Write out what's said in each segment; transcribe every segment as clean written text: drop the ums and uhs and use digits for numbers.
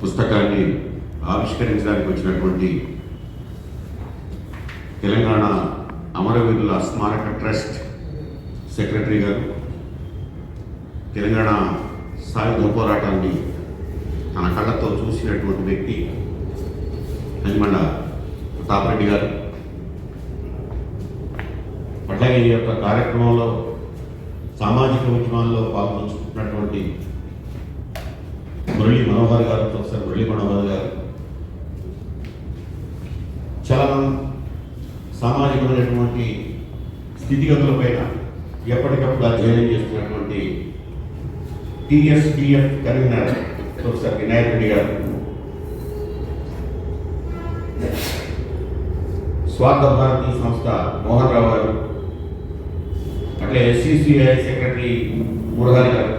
పుస్తకాన్ని ఆవిష్కరించడానికి వచ్చినటువంటి తెలంగాణ అమరవీరుల స్మారక ట్రస్ట్ సెక్రటరీ గారు, తెలంగాణ సాయుధ పోరాటాన్ని తన కళ్ళతో చూసినటువంటి వ్యక్తి హనిమండ ప్రతాపరెడ్డి గారు, అట్లాగే ఈ యొక్క కార్యక్రమంలో సామాజిక ఉద్యమాల్లో పాల్గొంటున్నటువంటి మురళీ మనోహర్ గారు, ప్రొఫెసర్ మురళీ మనోహర్ గారు, చాలా సామాజికమైనటువంటి స్థితిగతులపైన ఎప్పటికప్పుడు అధ్యయనం చేస్తున్నటువంటి టీఎస్డిఎఫ్ కన్వీనర్ ప్రొఫెసర్ వినాయక్ రెడ్డి గారు, స్వార్థ భారతి సంస్థ మోహన్ రావు గారు, అట్లే ఎస్సీసీఐ సెక్రటరీ మురహరి గారు,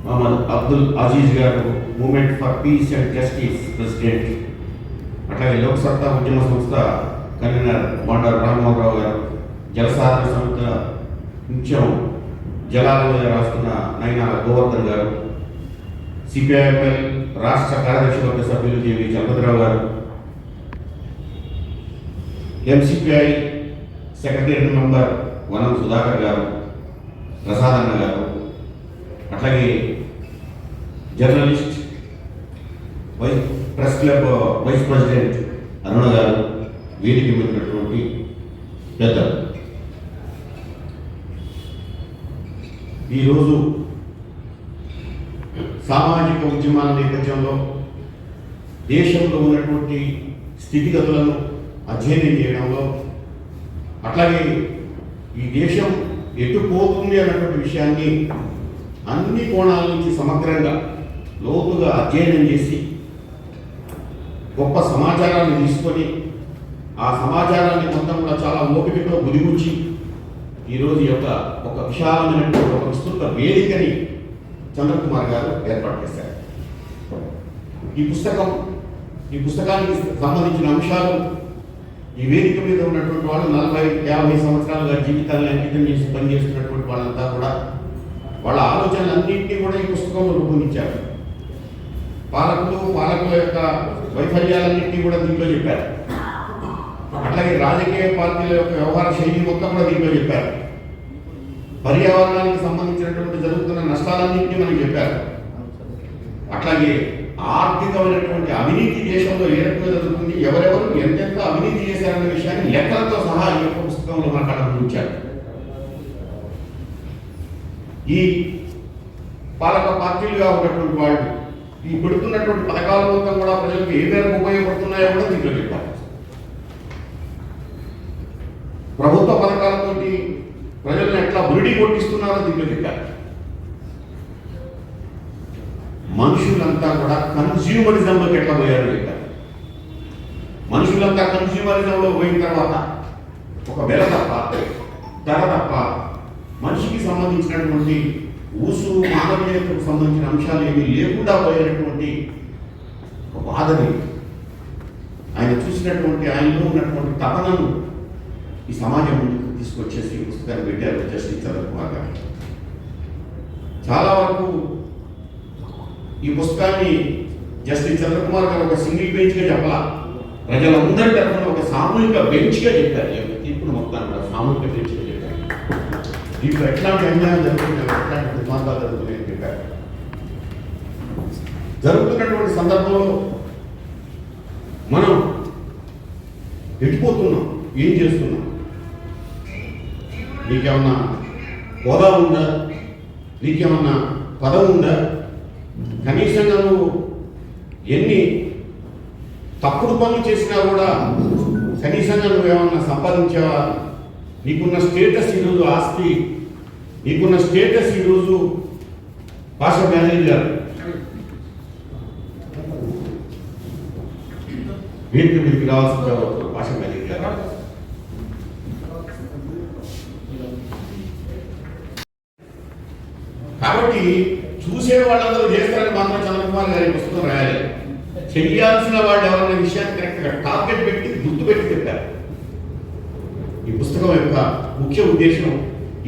మహమ్మద్ అబ్దుల్ అజీజ్ గారు, movement for peace and justice president, అట్లాగే లోక్సత్తా ఉద్యమ సంస్థ కన్వీనర్ బండారు రామ్మోహన్ రావు గారు, జలసాధన సంస్థ ముఖ్యం జలాల మీద రాస్తున్న నైనాల గోవర్ధన్ గారు, సిపిఐఎంఎల్ రాష్ట్ర కార్యదర్శి వర్గ సభ్యులు జేవి చలపతిరావు గారు, ఎంసిపిఐ సెక్రటరీ మెంబర్ వనం సుధాకర్ గారు, ప్రసాదన్న గారు, అట్లాగే journalist press club vice president Aruna గారు, వేదిక మీద ఉన్నటువంటి పెద్దలు. ఈరోజు సామాజిక ఉద్యమాల నేపథ్యంలో దేశంలో ఉన్నటువంటి స్థితిగతులను అధ్యయనం చేయడంలో, అట్లాగే ఈ దేశం ఎటు పోతుంది అన్నటువంటి విషయాన్ని అన్ని కోణాల నుంచి సమగ్రంగా లోతుగా అధ్యయనం చేసి గొప్ప సమాచారాన్ని తీసుకొని ఆ సమాచారాన్ని మొత్తం కూడా చాలా ఓపికతో గుదిగుచ్చి ఈరోజు యొక్క ఒక విశాలమైనటువంటి ఒక విస్తృత వేదికని చంద్రకుమార్ గారు ఏర్పాటు చేశారు. ఈ పుస్తకానికి సంబంధించిన అంశాలు ఈ వేదిక మీద ఉన్నటువంటి వాళ్ళు 40-50 సంవత్సరాలుగా జీవితాలను అంకితం చేసి పనిచేస్తున్నటువంటి వాళ్ళంతా కూడా వాళ్ళ ఆలోచనలన్నింటినీ కూడా ఈ పుస్తకంలో రూపొందించారు. పాలకుల యొక్క వైఫల్యాలన్నింటినీ కూడా దీంట్లో చెప్పారు. అట్లాగే రాజకీయ పార్టీల యొక్క వ్యవహార శైలి మొత్తం కూడా దీంట్లో చెప్పారు. పర్యావరణానికి సంబంధించినటువంటి జరుగుతున్న నష్టాలన్నింటినీ మనకి చెప్పారు. అట్లాగే ఆర్థికమైనటువంటి అవినీతి దేశంలో ఏ రకంగా జరుగుతుంది, ఎవరెవరు ఎంతెంత అవినీతి చేశారనే విషయాన్ని లెక్కలతో సహా ఈ యొక్క పుస్తకంలో మనకు అనుభవించారు. ఈ పాలక పార్టీలుగా ఉన్నటువంటి వాళ్ళు ఈ పెడుతున్నటువంటి పథకాల మొత్తం కూడా ప్రజలకు ఏ మేరకు ఉపయోగపడుతున్నాయో కూడా దీంట్లో చెప్పారు. ప్రభుత్వ పథకాలతోటి ప్రజలను ఎట్లా బురిడి కొట్టిస్తున్నారో దీంట్లో చెప్పారు. మనుషులంతా కూడా కన్స్యూమరిజంలోకి ఎట్లా పోయారో చెప్పారు. మనుషులంతా కన్స్యూమరిజంలో పోయిన తర్వాత ఒక వెల తప్ప, ధర తప్ప మనిషికి సంబంధించినటువంటి ఊసు మానవీయతకు సంబంధించిన అంశాలు ఏమీ లేకుండా పోయినటువంటి ఒక బాధని ఆయన చూసినటువంటి, ఆయనలో ఉన్నటువంటి తపనను ఈ సమాజం ముందుకు తీసుకొచ్చేసి పుస్తకాన్ని పెట్టారు జస్టిస్ చంద్రకుమార్ గారు. చాలా వరకు ఈ పుస్తకాన్ని జస్టిస్ చంద్రకుమార్ గారు ఒక సింగిల్ బెంచ్గా చెప్పాల, ప్రజలందరి తరఫున ఒక సామూహిక బెంచ్గా చెప్పారు. ఇప్పుడు మొత్తాన్ని కూడా సామూహిక బెంచ్గా చెప్పారు. దీంట్లో ఎట్లాంటి అన్యాయం జరుగుతుంది, ఎట్లాంటి దుర్మార్గాలు జరుగుతున్నాయని చెప్పారు. జరుగుతున్నటువంటి సందర్భంలో మనం ఎటుపోతున్నాం, ఏం చేస్తున్నాం, నీకేమన్నా హోదా ఉందా, నీకేమన్నా పదం ఉందా, కనీసంగా నువ్వు ఎన్ని తప్పుడు పనులు చేసినా కూడా కనీసంగా నువ్వేమన్నా సంపాదించావా, నీకున్న స్టేటస్ ఈరోజు ఆస్తి, నీకున్న స్టేటస్ ఈరోజు భాష మేనేజర్ వీరికి రావాల్సిన భాష మేనేజర్. కాబట్టి చూసే వాళ్ళందరూ చేస్తారని మాత్రం చంద్రకుమార్ గారి పుస్తకం రాయాలి. చెయ్యాల్సిన వాళ్ళు ఎవరన్న విషయాన్ని కరెక్ట్గా టార్గెట్ పెట్టి గుర్తు పెట్టి చెప్పారు. ఈ పుస్తకం యొక్క ముఖ్య ఉద్దేశం,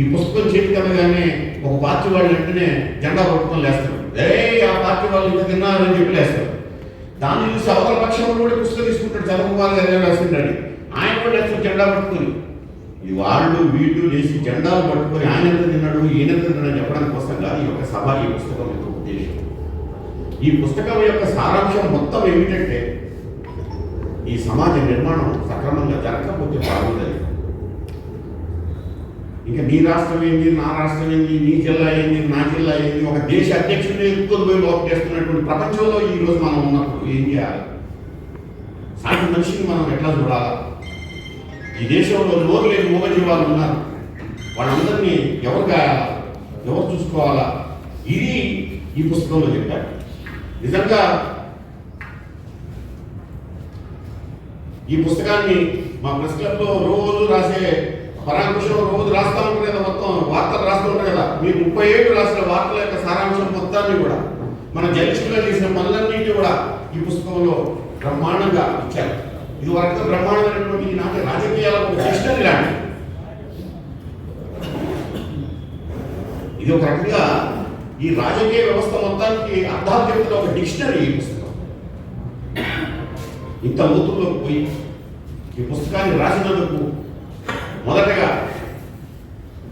ఈ పుస్తకం చేతికనగానే ఒక పార్టీ వాళ్ళు వెంటనే జెండా పట్టుకొని లేస్తారు, ఆ పార్టీ వాళ్ళు ఇంత తిన్నారని చెప్పి లేస్తారు. దాన్ని చూసి అవతల పక్షంలో కూడా పుస్తకం తీసుకుంటాడు. చంద్రబాబు గారు రాసిండని ఆయన కూడా లేచి జెండా పట్టుకుని ఈ వాళ్ళు వీళ్ళు లేచి జెండాలు పట్టుకొని ఆయన ఎంత తిన్నాడు ఈయన ఎంత తిన్నాడు చెప్పడానికి కోసం కాదు ఈ యొక్క సభ, ఈ పుస్తకం యొక్క ఉద్దేశం. ఈ పుస్తకం యొక్క సారాంశం మొత్తం ఏమిటంటే ఈ సమాజ నిర్మాణం సక్రమంగా జరగకపోతే బాగుంటుంది. ఇంకా నీ రాష్ట్రం ఏంది, నా రాష్ట్రం ఏంది, నీ జిల్లా ఏంది, నా జిల్లా ఏంది, ఒక దేశ అధ్యక్షుడిని ఎత్తుకొని పోయి లోపు చేస్తున్నటువంటి ప్రపంచంలో ఈరోజు మనం ఉన్నప్పుడు ఏం చేయాలి? సాటి మనిషిని మనం ఎట్లా చూడాలా? ఈ దేశంలో నోరు లేని మూగజీవాలు ఉన్నారు, వాళ్ళందరినీ ఎవరు గాయాలా, ఎవరు చూసుకోవాలా? ఇది ఈ పుస్తకంలో చెప్పారు. నిజంగా ఈ పుస్తకాన్ని మా ప్రెస్ క్లబ్లో రోజు రాసే పరామర్శం రోజు రాస్తా ఉంటారు కదా, మొత్తం వార్తలు రాస్తూ ఉంటారు కదా. మీరు 37 రాసిన వార్తల యొక్క సారాంశం మొత్తాన్ని కూడా మన జర్నలిస్టులుగా చేసిన పనులన్నింటినీ కూడా ఈ పుస్తకంలో బ్రహ్మాండంగా ఇచ్చారు. ఇది వరకు బ్రహ్మాండమైనటువంటి నాటి రాజకీయాలకు ఒక డిక్షనరీ లాంటి ఇది ఒక రకంగా ఈ రాజకీయ వ్యవస్థ మొత్తానికి అర్థాలు చెప్తున్న ఒక డిక్షనరీ ఈ పుస్తకం. ఇంత లోతుల్లోకి పోయి ఈ పుస్తకాన్ని రాసినందుకు మొదటగా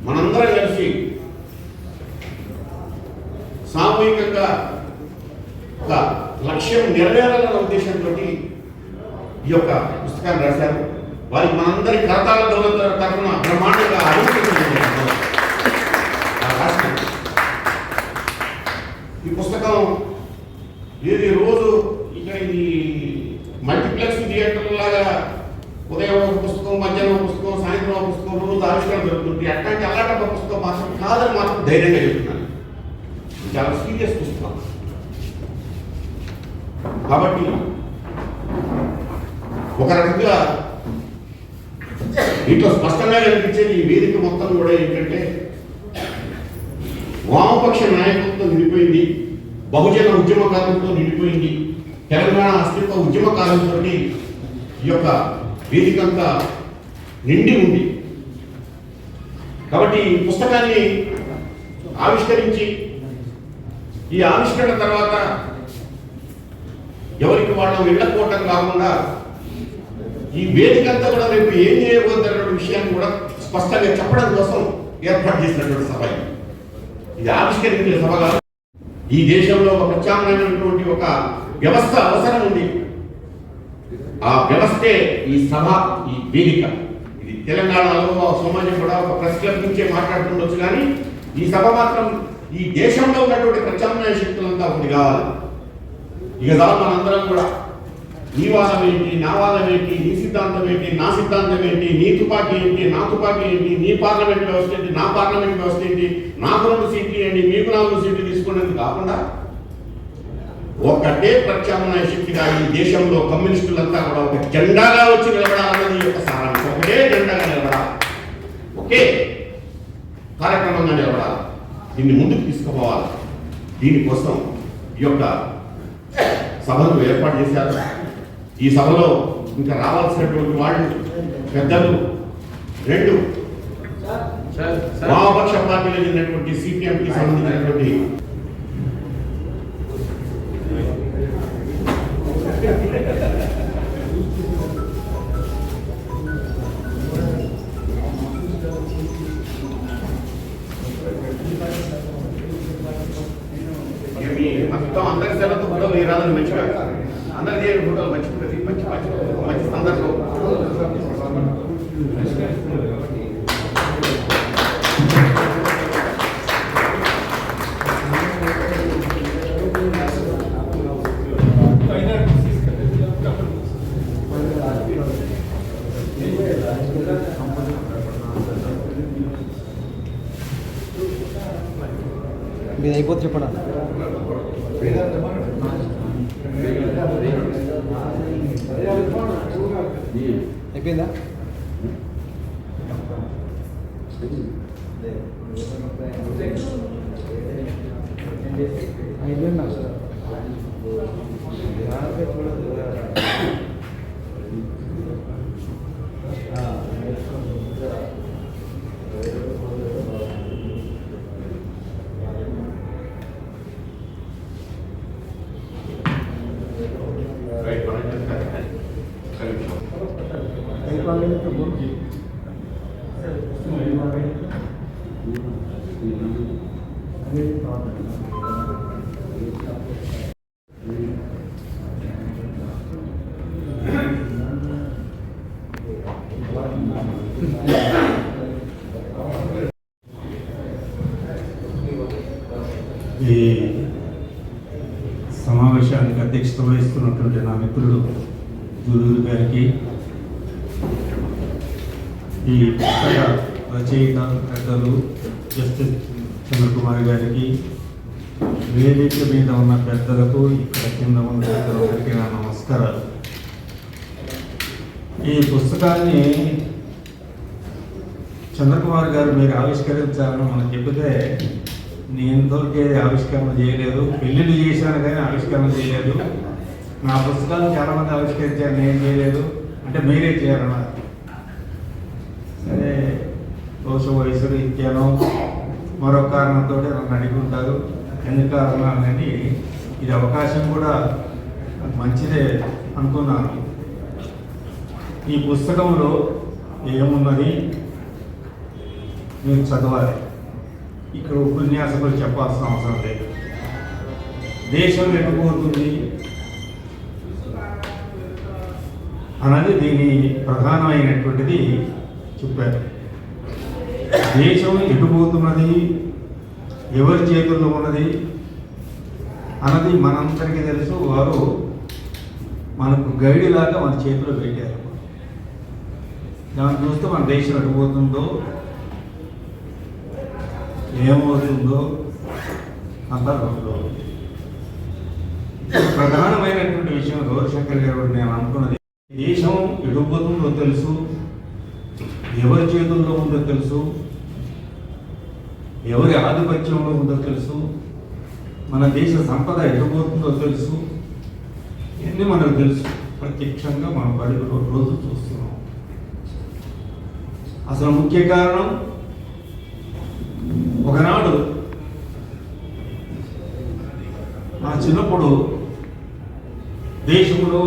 మనందరం కలిసి సామూహికంగా ఒక లక్ష్యం నెరవేరాలన్న ఉద్దేశంతో ఈ యొక్క పుస్తకాన్ని రాశారు. వారికి మనందరి కరతాళ తరఫున బ్రహ్మాండంగా ఈ పుస్తకం ఏది రోజు ఇక ఇది మల్టీప్లెక్స్ థియేటర్ లాగా ఉదయం ఒక పుస్తకం, మధ్యాహ్నం ఒక పుస్తకం, సాయంత్రం ఒక పుస్తకం, రోజు ఆవిష్కరణ జరుగుతుంది. అట్లాంటి అలాంటి ఒక పుస్తకం మాత్రం కాదని మాత్రం ధైర్యంగా చెప్తున్నాను. చాలా సీరియస్ పుస్తకం కాబట్టి ఒక రకంగా దీంట్లో స్పష్టంగా కనిపించేది ఈ వేదిక మొత్తం కూడా ఏంటంటే వామపక్ష నాయకులతో నిండిపోయింది, బహుజన ఉద్యమకారులతో నిండిపోయింది, తెలంగాణ అస్తిత్వ ఉద్యమకారులతో ఈ యొక్క వేదిక అంతా నిండి ఉంది. కాబట్టి ఈ పుస్తకాన్ని ఆవిష్కరించి ఈ ఆవిష్కరణ తర్వాత ఎవరికి వాళ్ళం వెళ్ళకపోవటం కాకుండా ఈ వేదిక అంతా కూడా రేపు ఏం చేయబోతున్న విషయాన్ని కూడా స్పష్టంగా చెప్పడం కోసం ఏర్పాటు చేసినటువంటి సభ ఇది ఆవిష్కరించే సభ కాదు. ఈ దేశంలో ఒక ప్రత్యామ్నాయమైనటువంటి ఒక వ్యవస్థ అవసరం ఉంది. ఆ వ్యవస్థే ఈ సభ, ఈ వేదిక. ఇది తెలంగాణలో సమాజం కూడా ఒక ప్రెస్ క్లబ్ నుంచే మాట్లాడుతుండొచ్చు, కానీ ఈ సభ మాత్రం ఈ దేశంలో ఉన్నటువంటి ప్రత్యామ్నాయ శక్తులంతా ఒకటి కావాలి. ఇక చాలు మనందరం కూడా నీ వాదం ఏంటి, నా వాదం ఏంటి, నీ సిద్ధాంతం ఏంటి, నా సిద్ధాంతం ఏంటి, నీ తుపాకీ ఏంటి, నా తుపాకీ ఏంటి, నీ పార్లమెంట్ వ్యవస్థ ఏంటి, నా పార్లమెంట్ వ్యవస్థ ఏంటి, నాకు 2 సీట్లు ఏంటి, మీకు 4 సీట్లు తీసుకునేది కాకుండా ఒకటే ప్రత్యామ్నాయ శక్తిగా ఈ దేశంలో కమ్యూనిస్టులంతా కూడా ఒక జెండాగా వచ్చి నిలబడాలన్నది యొక్క సారాంశం. ఒకటే జెండాగా నిలబడాలి, ఒకే కార్యక్రమంగా నిలబడాలి, దీన్ని ముందుకు తీసుకుపోవాలి. దీనికోసం ఈ యొక్క సభను ఏర్పాటు చేశారు. ఈ సభలో ఇంకా రావాల్సినటువంటి వాళ్ళు పెద్దలు 2 వామపక్ష పార్టీలో చెందినటువంటి సిపిఎంకి సంబంధించినటువంటి మొత్తం అందరి సెలవుతో ఫోటోలు ఈ రాదని మంచిగా అందరికీ ఫోటోలు మంచిగా మంచి మంచి సందర్భం. మీరు అయిపోతే చెప్పండి. అయిపోయిందా? అయిపోయిందా సార్? ఈ సమావేశానికి అధ్యక్షత వహిస్తున్నటువంటి నా మిత్రుడు జూలూరు గారికి, ఈ పుస్తక రచయిత పెద్దలు జస్టిస్ చంద్రకుమార్ గారికి, వేదిక మీద ఉన్న పెద్దలకు, ఇక్కడ కింద ఉన్న పెద్దలందరికీ నా నమస్కారాలు. ఈ పుస్తకాన్ని చంద్రకుమార్ గారు మీరు ఆవిష్కరించాలని మనం చెబితే నేను దొరికే ఆవిష్కరణ చేయలేదు, పెళ్ళిళ్ళు చేశాను కానీ ఆవిష్కరణ చేయలేదు. నా పుస్తకాలు చాలామంది ఆవిష్కరించారు, నేను చేయలేదు అంటే మీరే చేయాలన్నారు. సరే దోష వయసులు ఇచ్చాను, మరో కారణంతో నన్ను అడుగుంటారు, ఎందుకు అన్నానని ఇది అవకాశం కూడా మంచిదే అనుకున్నాను. ఈ పుస్తకంలో ఏమున్నది మీరు చదవాలి, ఇక్కడ ఉపన్యాసకులు చెప్పాల్సిన అవసరం లేదు. దేశం ఎటుపోతుంది అన్నది దీని ప్రధానమైనటువంటిది చెప్పారు. దేశం ఎటుపోతున్నది, ఎవరి చేతుల్లో ఉన్నది అన్నది మనందరికీ తెలుసు. వారు మనకు గైడ్ లాగా మన చేతిలో పెట్టారు. దాన్ని చూస్తే మన దేశం ఎటుపోతుందో, ఏమవుతుందో అంతా రోజులో ప్రధానమైనటువంటి విషయం గౌరశంకర్ గారు నేను అనుకున్నది, దేశం ఎటుపోతుందో తెలుసు, ఎవరి చేతుల్లో ఉందో తెలుసు, ఎవరి ఆధిపత్యంలో ఉందో తెలుసు, మన దేశ సంపద ఎటుపోతుందో తెలుసు, ఇవన్నీ మనకు తెలుసు. ప్రత్యక్షంగా మనం బడిలో రోజు చూస్తున్నాం. అసలు ముఖ్య కారణం, ఒకనాడు నా చిన్నప్పుడు దేశంలో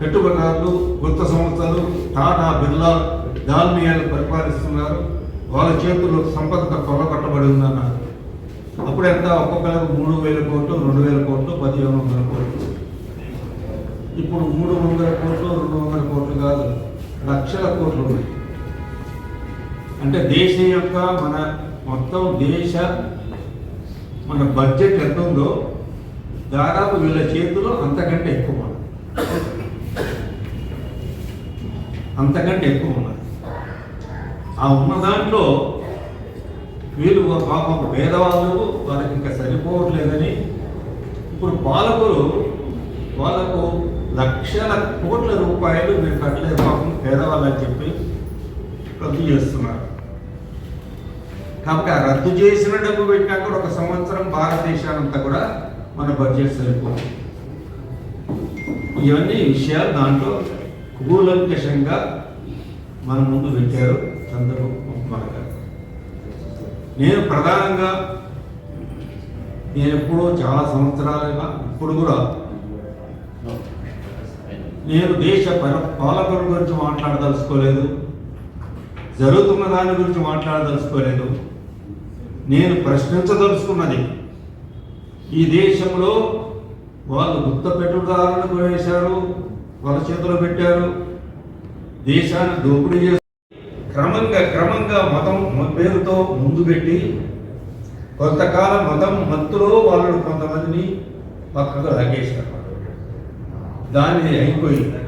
పెట్టుబడిదారులు, కొత్త సంస్థలు, టాటా, బిర్లా, దాల్మియాలు పరిపాలిస్తున్నారు. వాళ్ళ చేతుల్లో సంపద కొల్లగొట్టబడి ఉందన్నారు. అప్పుడు ఎంత, ఒక్కొక్కరికి 3,000 కోట్లు, 2,000 కోట్లు, 1,500 కోట్లు. ఇప్పుడు 300 కోట్లు, 200 కోట్లు కాదు, లక్షల కోట్లు ఉన్నాయి. అంటే దేశం యొక్క మన మొత్తం మన బడ్జెట్ ఎంత ఉందో దాదాపు వీళ్ళ చేతిలో అంతకంటే ఎక్కువ ఉన్నది, అంతకంటే ఎక్కువ ఉన్నది. ఆ ఉన్న దాంట్లో వీళ్ళు పాపం పేదవాళ్ళు, వాళ్ళకి ఇంకా సరిపోవట్లేదని ఇప్పుడు పాలకులు వాళ్ళకు లక్షల కోట్ల రూపాయలు మీరు కట్టలేదు పాపం పేదవాళ్ళు అని చెప్పి రద్దు చేస్తున్నారు. కాబట్టి ఆ రద్దు చేసిన డబ్బు పెట్టినా కూడా ఒక సంవత్సరం భారతదేశానంతా కూడా మన బడ్జెట్ సరిపోతుంది. ఇవన్నీ విషయాలు దాంట్లో కూలంకషంగా మన ముందు పెట్టారు చంద్రబాబు గారు. నేను ప్రధానంగా ఎప్పుడో చాలా సంవత్సరాలుగా ఇప్పుడు కూడా నేను దేశ పాలకుల గురించి మాట్లాడదలుచుకోలేదు, జరుగుతున్న దాని గురించి మాట్లాడదలుచుకోలేదు. నేను ప్రశ్నించదలుచుకున్నది, ఈ దేశంలో వాళ్ళు గుత్త పెట్టుబడిదారులకు వేశారు, వాళ్ళ చేతిలో పెట్టారు, దేశాన్ని దోపిడీ చేసి క్రమంగా మతం పేరుతో ముందు పెట్టి కొంతకాలం మతం మత్తులో వాళ్ళు కొంతమందిని పక్కగా లాగేశారు. దాన్ని అయిపోయింది.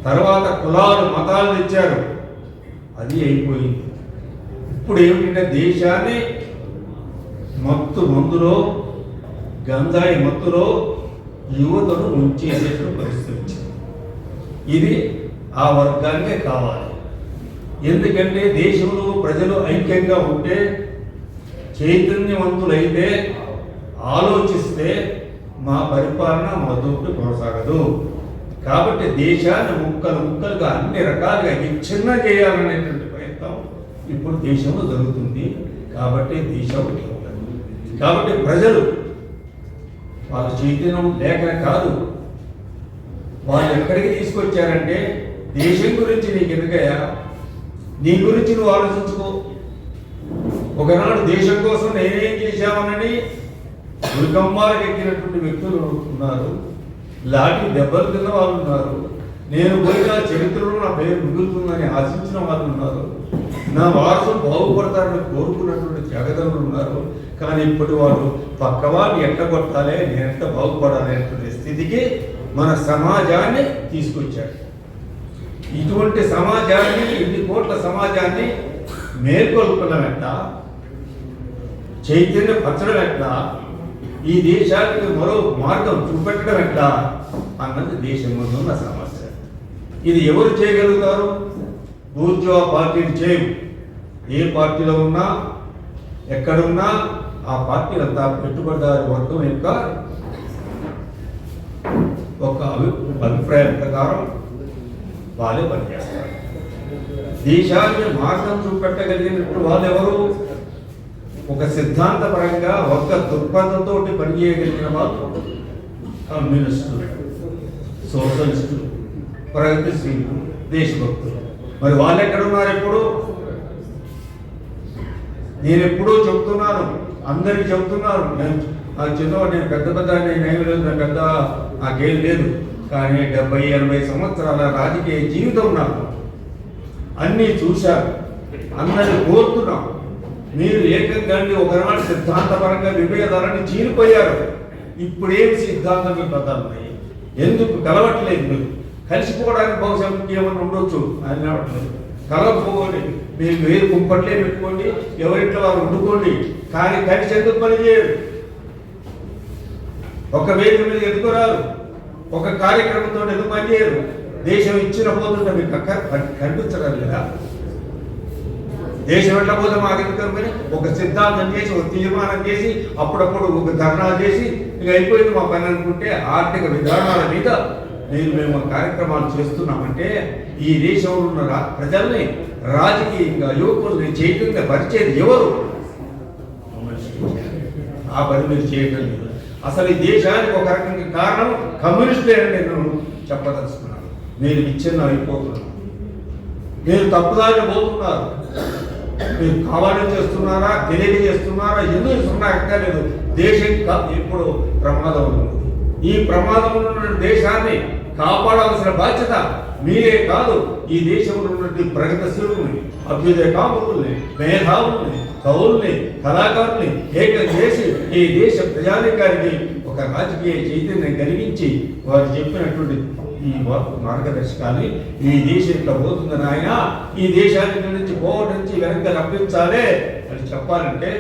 తర్వాత కులాలు మతాలు తెచ్చారు, అది అయిపోయింది. ఇప్పుడు ఏమిటంటే దేశాన్ని మందులో, గంజాయి మత్తులో యువతను ముంచేసేటువంటి పరిస్థితి వచ్చింది. ఇది ఆ వర్గానికే కావాలి. ఎందుకంటే దేశంలో ప్రజలు ఐక్యంగా ఉంటే, చైతన్యవంతులైతే, ఆలోచిస్తే మా పరిపాలన మా దోపిడీ కొనసాగదు. కాబట్టి దేశాన్ని ముక్కలుగా అన్ని రకాలుగా విచ్ఛిన్న చేయాలనేటువంటి ప్రయత్నం ఇప్పుడు దేశంలో జరుగుతుంది. కాబట్టి దేశం కాబట్టి ప్రజలు వాళ్ళ చైతన్యం లేక కాదు, వాళ్ళు ఎక్కడికి తీసుకొచ్చారంటే దేశం గురించి నీకు ఎందుకయ్యా? నీ గురించి నువ్వు ఆలోచించుకో. ఒకనాడు దేశం కోసం నేనేం చేశామనని ఉరికమ్మాలకు ఎక్కినటువంటి వ్యక్తులు ఉన్నారు, లాఠీ దెబ్బలు తిన్న వాళ్ళు ఉన్నారు, నేను పోయిన చరిత్రలో నా పేరు మిగులుతుందని ఆశించిన వాళ్ళు ఉన్నారు, నా వారసులు బాగుపడతారని కోరుకున్నటువంటి త్యాగదనులు ఉన్నారు. కానీ ఇప్పటి వాళ్ళు పక్కవాడిని ఎట్టగొట్టాలి, నేను ఎంత బాగుపడాలి అనేటువంటి స్థితికి మన సమాజాన్ని తీసుకొచ్చాడు. ఇటువంటి సమాజాన్ని, ఇన్ని కోట్ల సమాజాన్ని మేల్కొల్పడం ఎట్లా, చైతన్యపరచడం ఎట్లా, ఈ దేశానికి మరో మార్గం చూపెట్టడం ఎట్లా అన్నది దేశం ముందు ఉన్న సమస్య. ఇది ఎవరు చేయగలుగుతారు? బూర్జువా పార్టీని చేయవు. ఏ పార్టీలో ఉన్నా ఎక్కడున్నా ఆ పార్టీలంతా పెట్టుబడిదారు వర్గం యొక్క ఒక అభిప్రాయం ప్రకారం వాళ్ళే పనిచేస్తారు. దేశాన్ని మార్గం చూపెట్టగలిగినట్టు వాళ్ళు ఎవరు? ఒక సిద్ధాంతపరంగా ఒక దృక్పథంతో పనిచేయగలిగిన వాళ్ళు కమ్యూనిస్టులు, సోషలిస్టులు, ప్రగతిశీలు, దేశభక్తులు. మరి వాళ్ళు ఎక్కడ ఉన్నారు? ఎప్పుడు నేను ఎప్పుడూ చెప్తున్నాను, అందరికి చెప్తున్నాను. నాకు చిన్నవాడు, నేను పెద్ద నేనేమి లేదు, నా పెద్ద నాకేం లేదు. కానీ 70-80 సంవత్సరాల రాజకీయ జీవితం నాకు అన్నీ చూశాను, అందరిని కోరుతున్నాం. మీరు ఏకంగా ఒకనాడు సిద్ధాంతపరంగా విభేదాలని చీలిపోయారు. ఇప్పుడేమి సిద్ధాంతం ఉన్నాయి? ఎందుకు కలవట్లేదు? మీరు కలిసిపోవడానికి బహుశా ఏమన్నా ఉండొచ్చు, అని రావట్లేదు. కలవకపోండి, మీరు వేరు కుంపట్లే పెట్టుకోండి, ఎవరింట్లో వారు వండుకోండి, కానీ కలిసి ఎందుకు పని చేయరు? ఒక వేదిక మీద ఎదుగురారు, ఒక కార్యక్రమంతో ఎందుకు పని చేయరు? దేశం ఇచ్చిన పోతుంటే మీకు కనిపించడం లేదా? దేశం ఎట్లా పోతే మాకు ఎందుకు? ఒక సిద్ధాంతం చేసి, ఒక తీర్మానం చేసి, అప్పుడప్పుడు ఒక ధర్నా చేసి ఇక అయిపోయింది మా పని అనుకుంటే, ఆర్థిక విధానాల మీద మేము కార్యక్రమాలు చేస్తున్నామంటే ఈ దేశంలో ఉన్న ప్రజల్ని, రాజకీయంగా యువకుల్ని చైతన్యంగా పరిచేది ఎవరు? ఆ పని మీరు చేయటం లేదు. అసలు ఈ దేశానికి ఒక రకంగా కారణం కమ్యూనిస్టులే అని నేను చెప్పదలుచుకున్నాను. మీరు విచ్ఛిన్నం అయిపోతున్నారు, మీరు తప్పుదారిని పోతున్నారు. మీరు కావాలని చేస్తున్నారా, తెలియక చేస్తున్నారా, ఎందుకు సున్నాక్కర్లేదు. దేశం ఇప్పుడు ప్రమాదం ఉంది. ఈ ప్రమాదంలో ఉన్న దేశాన్ని కాపాడాల్సిన బాధ్యత మీరే కాదు, ఈ దేశంలో ఉన్నటువంటి ప్రగతిశీలుల్ని, అభ్యుదయ కాముకుల్ని, మేధావుల్ని, కవుల్ని, కళాకారుల్ని ఏకం చేసి ఈ దేశ ప్రజానికానికి ఒక రాజకీయ చైతన్యం కలిగించి వారు చెప్పినటువంటి ఈ మార్గదర్శకాన్ని, ఈ దేశం ఇట్లా పోతుందని ఆయన, ఈ దేశానికి నుంచి పోవడం నుంచి వెనక్కి రప్పించాలి అని చెప్పాలంటే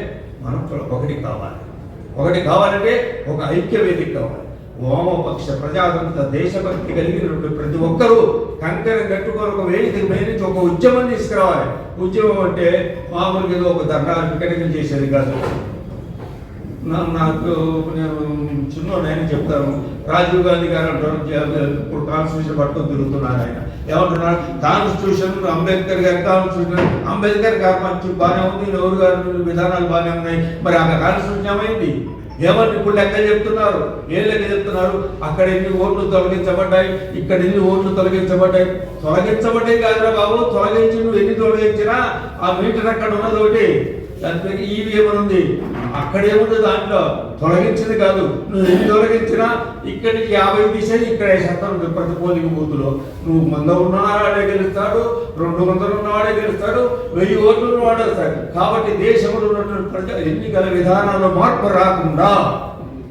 మనం ఒకటి కావాలంటే ఒక ఐక్య వేదిక కావాలి. వామపక్ష ప్రజాతంత్ర దేశభక్తి కలిగినటువంటి ప్రతి ఒక్కరూ కంకణం కట్టుకొని ఒక వేదిక మీద నుంచి ఒక ఉద్యమం తీసుకురావాలి. ఉద్యమం అంటే మామూలుగా ఏదో ఒక ధర్నాలు వికటనలు చేసేది కాదు. నాకు నేను చిన్నోడైనా చెప్తాను, రాజీవ్ గాంధీ గారు అంటారు, ఇప్పుడు కాన్స్టిట్యూషన్ పట్టుకొని తిరుగుతున్నారు. ఆయన ఏమంటున్నారు? కాన్స్టిట్యూషన్ అంబేద్కర్ గారి కాన్స్టిట్యూషన్, అంబేద్కర్ గారు మంచి బాగానే ఉంది, నెహ్రూ గారి విధానాలు బాగానే ఉన్నాయి, మరి ఆ కాన్స్టిట్యూషన్ ఏమైంది? ఏమని ఇప్పుడు లెక్క చెప్తున్నారు? ఏం లెక్క చెప్తున్నారు? అక్కడ ఎన్ని ఓట్లు తొలగించబడ్డాయి, ఇక్కడ ఎన్ని ఓట్లు తొలగించబడ్డాయి కాదురా బాబు. తొలగించి నువ్వు ఎన్ని తొలగించినా ఆ మీటర్ అక్కడ ఉన్నది ఒకటి, దాని పేరు ఈవీఎం ఉంది. అక్కడేముంది? దాంట్లో తొలగించింది కాదు. నువ్వు ఎన్ని తొలగించినా ఇక్కడి నుంచి 50 తీసేది ఇక్కడ 50% ప్రతి పోలింగ్ బూత్లో. నువ్వు 100 ఉన్నవాడే గెలుస్తాడు, 200 ఉన్నవాడే గెలుస్తాడు, 1000 ఓట్లు ఉన్నవాడే వస్తాడు. కాబట్టి దేశంలో ఉన్నటువంటి ప్రజల ఎన్నికల విధానాల్లో మార్పు రాకుండా,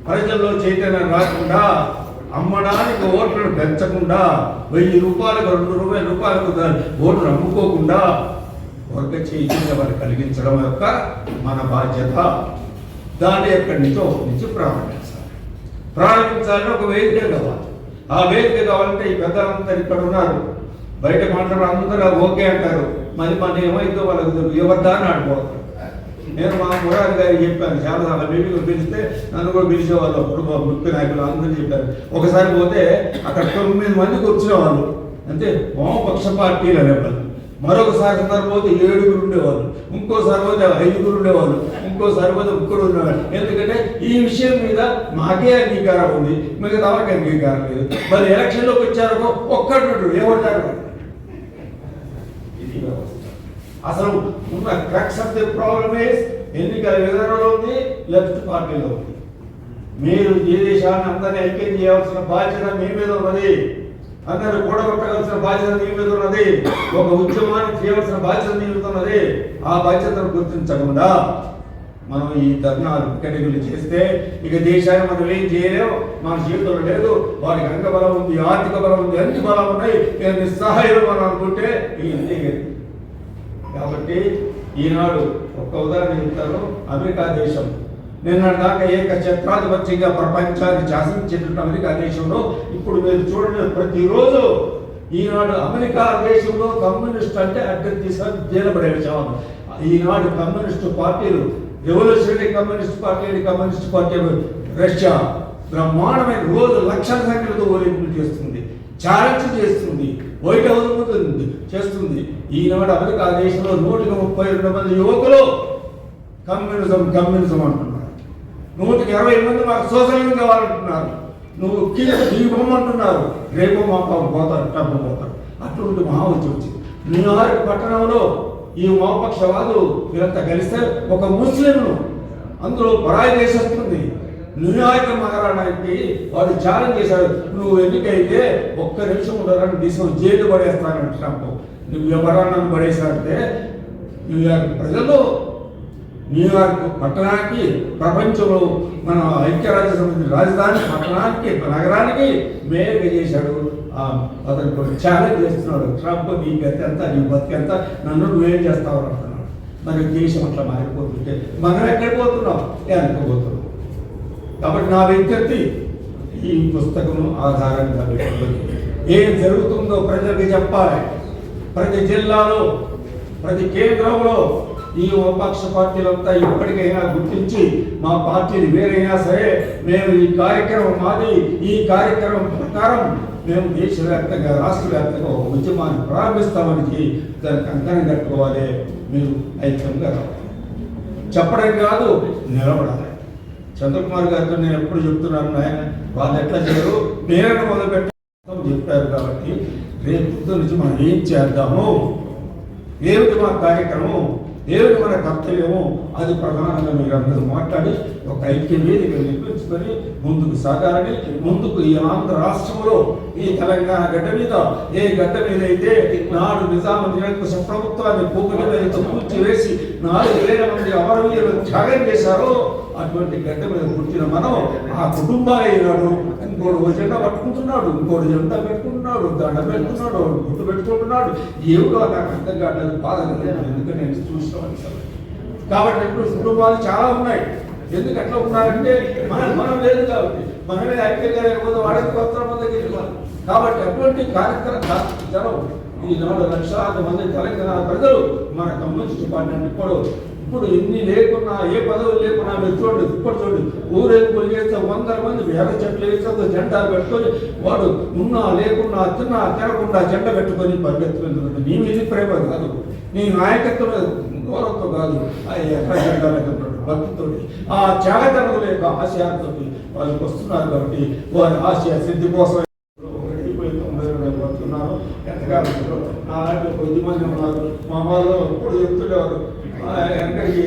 ప్రజల్లో చైతన్యం రాకుండా, అమ్మడానికి ఓట్లను పెంచకుండా, 1000 రూపాయలకు 2 రూపాయలకు ఓట్లు అమ్ముకోకుండా వర్గ చైతన్యం వారు కలిగించడం యొక్క మన బాధ్యత. దాన్ని ఎక్కడి నుంచి ప్రారంభించాలని ఒక వేదిక కావాలి. ఆ వేదిక కావాలంటే ఈ పెద్దలంతా ఇక్కడ ఉన్నారు, బయట మాట్లాడే అందరూ ఓకే అంటారు. మరి మన ఏమైందో వాళ్ళకి ఎవరి దాన్ని ఆడుకోవాలి. నేను మా మురారి గారికి చెప్పాను, చాలా మీటింగ్లు పిలిస్తే నన్ను కూడా పిలిచేవాళ్ళు. అప్పుడు మా ముఖ్య నాయకులు అందరూ చెప్పారు. ఒకసారి పోతే అక్కడ 9 మందికి వచ్చిన వాళ్ళు, అంటే వామపక్ష పార్టీలు అనేవాళ్ళు. మరొకసారి సందర్భం 7 ఉండేవాళ్ళు, ఇంకోసారి పోతే 5 ఉండేవాళ్ళు, ఇంకోసారి పోతే 1 ఉండేవాళ్ళు. ఎందుకంటే ఈ విషయం మీద మాకే అంగీకారం ఉంది, మిగతా వాళ్ళకి అంగీకారం లేదు. మరి ఎలక్షన్లోకి వచ్చారో ఒక్కడు ఏమంటారు? అసలు ఉన్న crux of the problem is ఎన్నికల విధానంలో ఉంది, లెఫ్ట్ పార్టీలో ఉంది. మీరు ఈ దేశాన్ని అందరినీ ఐక్యం చేయాల్సిన బాధ్యత మీ మీద ఉన్నది. అందరూ కూడగొట్టవలసిన బాధ్యత మీ మీద ఉన్నది. ఒక ఉద్యమాన్ని చేయాల్సిన బాధ్యత మీ మీద ఉన్నది. ఆ బాధ్యతను గుర్తించకుండా మనం ఈ ధర్నాలు కేటగిరీలు చేస్తే ఇక దేశాన్ని మనం ఏం చేయలేము. మన జీవితంలో లేదు. వారికి అంగబలం ఉంది, ఆర్థిక బలం ఉంది, అన్ని బలం ఉన్నాయి. నేను నిస్సహాయం మనం అనుకుంటే ఇది. కాబట్టి ఈనాడు ఒక్క ఉదాహరణ చెప్తాను. అమెరికా దేశం నిన్న దాకా ఏకఛత్రాధిపత్యంగా ప్రపంచాన్ని శాసించేటువంటి అమెరికా దేశంలో ఇప్పుడు మీరు చూడండి, ప్రతిరోజు ఈనాడు అమెరికా దేశంలో కమ్యూనిస్ట్ అంటే అడ్డం తీసుకొని జీలబడే విషయం. ఈనాడు కమ్యూనిస్టు పార్టీలు, రెవల్యూషనరీ కమ్యూనిస్ట్ పార్టీ రష్యా బ్రహ్మాండమైన రోజు లక్షల సంఖ్యలతో ఓలింపులు చేస్తుంది, ఛాలెంజ్ చేస్తుంది, వైట్ హౌస్ ముందు చేస్తుంది. ఈనాడు అమెరికా దేశంలో 132 మంది యువకులు కమ్యూనిజం అంటున్నారు. 120 మంది మాకు సోషలిజం కావాలంటున్నారు. నువ్వు అంటున్నారు. రేపు మా పోతారు, డబ్బు పోతారు. అటువంటి మహావచ్చి వచ్చింది. న్యూయార్క్ పట్టణంలో ఈ వామపక్షవాదులు వీరంతా కలిస్తే ఒక ముస్లింను అందులో పరాయి దేశస్తుంది న్యూయార్క్ నగరానికి వాడు ఛాలెంజ్ చేశాడు. నువ్వు ఎన్నికైతే ఒక్క నిమిషం ఉండరాని తీసుకొని జైలు పడేస్తానంటున్నావు. నువ్వు ఎవరన్నా పడేసారంటే న్యూయార్క్ ప్రజలు న్యూయార్క్ పట్టణానికి, ప్రపంచంలో మన ఐక్యరాజ్య సమితి రాజధాని పట్టణానికి, నగరానికి మేయర్గా చేశాడు. అతనికి ఛాలెంజ్ చేస్తున్నాడు. ట్రంప్ నీ గతి ఎంత, నీ బతికి ఎంత, నన్ను నువ్వేం చేస్తావు అంటున్నాడు. మరి దేశం అట్లా మారిపోతుంటే మనం ఎక్కడ పోతున్నాం, అనుకోబోతున్నాం. కాబట్టి నా విజ్ఞప్తి ఈ పుస్తకం ఆధారంగా పెట్టుకొని ఏం జరుగుతుందో ప్రజలకు చెప్పాలి. ప్రతి జిల్లాలో, ప్రతి కేంద్రంలో ఈ విపక్ష పార్టీలంతా ఇప్పటికైనా గుర్తించి మా పార్టీలు వేరైనా సరే మేము ఈ కార్యక్రమం మాది, ఈ కార్యక్రమం ప్రకారం మేము దేశవ్యాప్తంగా, రాష్ట్ర వ్యాప్తంగా ఒక ఉద్యమాన్ని ప్రారంభిస్తామని దానికి అంకణం కట్టుకోవాలి. మీరు ఐక్యంగా రావాలి, చెప్పడం కాదు నిలబడాలి. చంద్రకుమార్ గారితో నేను ఎప్పుడు చెప్తున్నాను, ఆయన వాళ్ళు ఎట్లా చేయరు, పేరును మొదలుపెట్టడం చెప్పారు. కాబట్టి రేపు నుంచి మనం ఏం చేద్దాము, ఏమిటి మా కార్యక్రమం, ఏమిటి మన కర్తవ్యము, అది ప్రధానంగా మీరు అందరూ మాట్లాడి ఒక ఐక్య వేదిక నిర్మించుకొని ముందుకు సాగాలని, ముందుకు ఈ ఆంధ్ర రాష్ట్రంలో, ఈ తెలంగాణ గడ్డ మీద, ఏ గడ్డ మీద అయితే నాడు నిజాం నిరంకుశ ప్రభుత్వాన్ని పూకుల మీద కూర్చివేసి 4,000 మంది అమరవీరులు త్యాగం చేశారో అటువంటి గడ్డ మీద పుట్టిన మనం ఆ కుటుంబాలు అయినాడు. ఇంకోటి జెండా పట్టుకుంటున్నాడు, ఇంకోటి జెండా పెట్టుకుంటున్నాడు, దండ పెట్టుకున్నాడు, గుట్టు పెట్టుకుంటున్నాడు. ఏమిటో నాకు అర్థం కావట్లేదు, బాధ కలిగింది. ఎందుకంటే నేను చూసినాను. కాబట్టి ఇప్పుడు కుటుంబాలు చాలా ఉన్నాయి. ఎందుకు అట్లా ఉన్నారంటే మనం లేదు కాబట్టి, మనమే ఐక్యంగా లేకపోతే వాడికి కొత్త మంది గెలిపాలి. కాబట్టి అటువంటి కార్యక్రమం జనం ఈనాడు లక్షలాది మంది తెలంగాణ ప్రజలు మన కమ్యూనిస్ట్ పార్టీ ఇప్పుడు ఎన్ని లేకున్నా, ఏ పదవులు లేకున్నా మీరు చూడండి, ఇప్పుడు చూడండి, ఊరేగులు చేస్తే 100 మంది వేల చెట్లు వేస్తే జెండా పెట్టుకొని వాడు ఉన్నా లేకున్నా, తిన్నా తినకుండా జెండా పెట్టుకొని పరిగెత్తుకుంటుంది. నీ మీద ప్రేమ కాదు, నీ నాయకత్వం గౌరవంతో కాదు, ఎక్కడ జెండా లేకుంటాడు భక్తితో, ఆ త్యాగతనం లేక ఆశయాలతో వాళ్ళకి వస్తున్నారు. కాబట్టి వారి ఆశయ సిద్ధి కోసం వస్తున్నారు. ఎంతకాలం నాలాంటి 10 మంది ఉన్నారు. మా వాళ్ళు ఎప్పుడు చెప్తుండేవారు, వెనకడికి